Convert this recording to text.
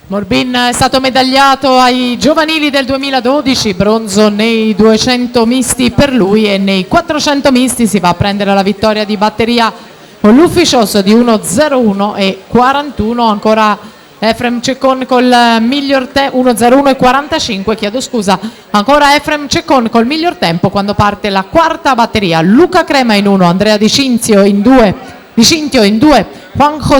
Morbin è stato medagliato ai giovanili del 2012, bronzo nei 200 misti per lui, e nei 400 misti si va a prendere la vittoria di batteria con l'Ufficios di 1.01 e 41. Ancora Efrem Ceccon col miglior tempo, 1.01 e 45, chiedo scusa. Ancora Efrem Ceccon col miglior tempo quando parte la quarta batteria. Luca Crema in 1, Andrea Di Cinzio in 2, Juan José